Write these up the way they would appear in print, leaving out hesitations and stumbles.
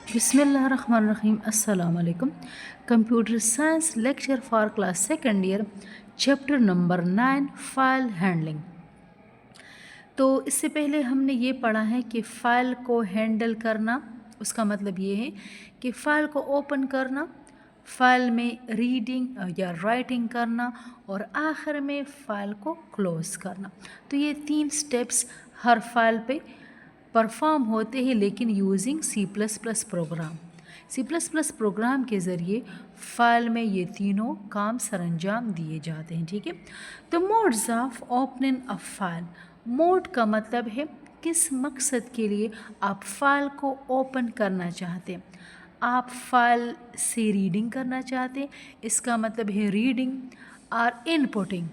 Bismillahirrahmanirrahim. Assalamu alaikum. Computer Science lecture for class second year, chapter number 9, file handling. तो इससे पहले हमने ये पढ़ा है कि फ़ाइल को हैंडल करना, उसका मतलब ये है कि फ़ाइल को ओपन करना, फ़ाइल में रीडिंग या राइटिंग करना और आखिर में फ़ाइल को क्लोज़ करना. तो ये 3 स्टेप्स हर फाइल पे परफॉर्म होते हैं, लेकिन using C++ program. C++ program के ज़रिए फ़ाइल में ये तीनों काम सरअंजाम दिए जाते हैं. ठीक है. तो modes of opening a file. Mode का मतलब है किस मकसद के लिए आप फ़ाइल को ओपन करना चाहते हैं. आप फ़ाइल से रीडिंग करना चाहते हैं, इसका मतलब है रीडिंग और इनपुटिंग,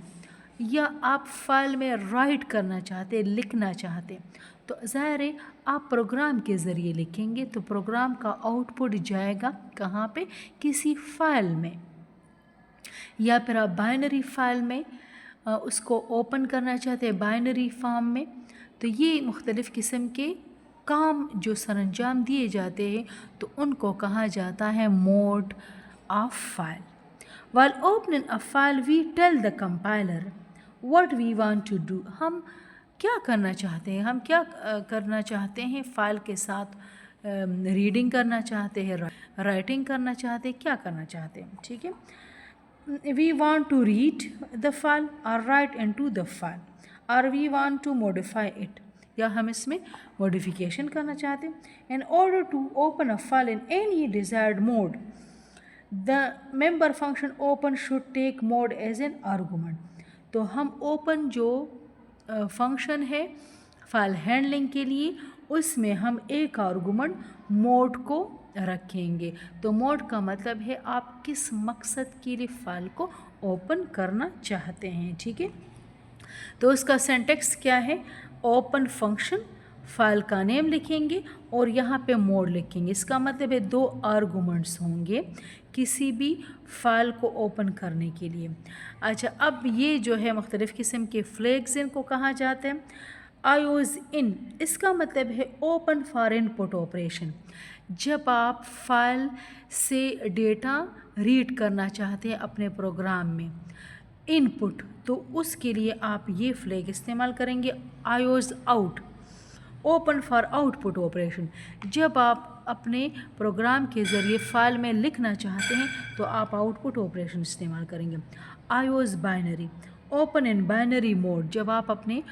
या आप फ़ाइल में राइट करना चाहते हैं, लिखना चाहते हैं. तो ज़ाहिर है आप प्रोग्राम के ज़रिए लिखेंगे तो प्रोग्राम का आउटपुट जाएगा कहाँ पे, किसी फ़ाइल में, या फिर आप बाइनरी फ़ाइल में उसको ओपन करना चाहते हैं बाइनरी फॉर्म में. तो ये मुख्तलिफ़ किस्म के काम जो सरअंजाम दिए जाते हैं तो उनको कहा जाता है mode of file. While opening a file, we tell the compiler what we want to do. हम क्या करना चाहते हैं, हम क्या करना चाहते हैं फ़ाइल के साथ. रीडिंग करना चाहते हैं, राइटिंग करना चाहते हैं, क्या करना चाहते हैं. ठीक है. We want to read the file or write into the file, or we want to modify it, या हम इसमें मॉडिफिकेशन करना चाहते हैं. In order to open a file in any desired mode, the member function open should take mode as an argument. तो हम open जो function है फाइल हैंडलिंग के लिए, उसमें हम एक आर्गुमेंट मोड को रखेंगे. तो मोड का मतलब है आप किस मकसद के लिए फ़ाइल को ओपन करना चाहते हैं. ठीक है. तो उसका सिंटैक्स क्या है, ओपन फंक्शन, फ़ाइल का नेम लिखेंगे और यहाँ पे मोड लिखेंगे. इसका मतलब है 2 आर्गुमेंट्स होंगे किसी भी फ़ाइल को ओपन करने के लिए. अच्छा, अब ये जो है मुख्तलिफ़ किस्म के फ्लैग्स इनको कहा जाता है. आयोज़ इन, इसका मतलब है ओपन फॉर इनपुट ऑपरेशन. जब आप फ़ाइल से डेटा रीड करना चाहते हैं अपने प्रोग्राम में इनपुट, तो उसके लिए आप ये फ्लैग इस्तेमाल करेंगे. Ios out, open for output operation. जब आप अपने प्रोग्राम के ज़रिए फ़ाइल में लिखना चाहते हैं तो आप आउटपुट ऑपरेशन इस्तेमाल करेंगे. Ios binary, open in binary mode. जब आप अपने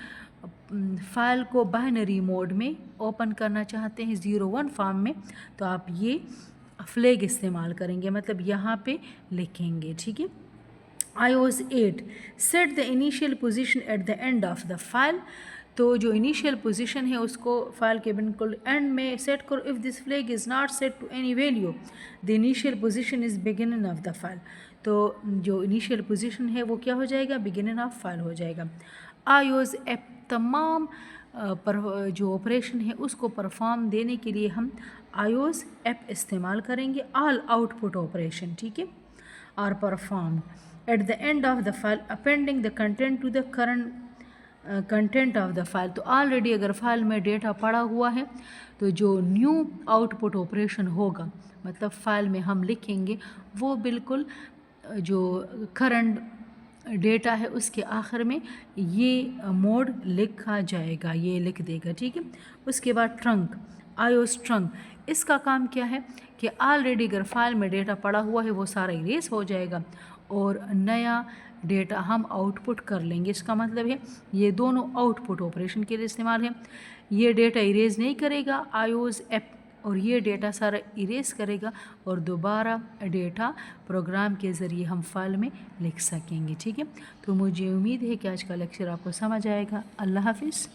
फ़ाइल को बाइनरी मोड में ओपन करना चाहते हैं 0-1 फॉर्म में, तो आप ये फ्लैग इस्तेमाल करेंगे, मतलब यहाँ पे लिखेंगे. ठीक है. आयोज़ 8, set the initial position eight the end of the file. तो जो इनिशियल पोजीशन है उसको फ़ाइल के बिल्कुल एंड में सेट करो. If this flag is not set to any value, the initial position is beginning of the file. तो जो इनिशियल पोजीशन है वो क्या हो जाएगा, बिगिनिंग ऑफ फाइल हो जाएगा. आयोज़ एप, तमाम पर जो ऑपरेशन है उसको परफॉर्म देने के लिए हम आयोज़ एप इस्तेमाल करेंगे. ऑल आउटपुट ऑपरेशन, ठीक है, are perform at the end of the file appending the content to the current content of the file. तो ऑलरेडी अगर फाइल में डेटा पड़ा हुआ है तो जो न्यू आउटपुट ऑपरेशन होगा, मतलब फ़ाइल में हम लिखेंगे, वो बिल्कुल जो करंट डेटा है उसके आखिर में ये मोड लिखा जाएगा, ये लिख देगा. ठीक है. उसके बाद ट्रंक, आयोज़ ट्रंक, इसका काम क्या है कि ऑलरेडी अगर फाइल में डेटा पड़ा हुआ है वो सारा इरेज हो जाएगा और नया डेटा हम आउटपुट कर लेंगे. इसका मतलब है ये दोनों आउटपुट ऑपरेशन के लिए इस्तेमाल है. ये डेटा इरेज नहीं करेगा आयोज़ ऐप, और ये डेटा सारा इरेज करेगा और दोबारा डेटा प्रोग्राम के ज़रिए हम फाइल में लिख सकेंगे. ठीक है. तो मुझे उम्मीद है कि आज का लेक्चर आपको समझ आएगा. अल्लाह हाफिज़.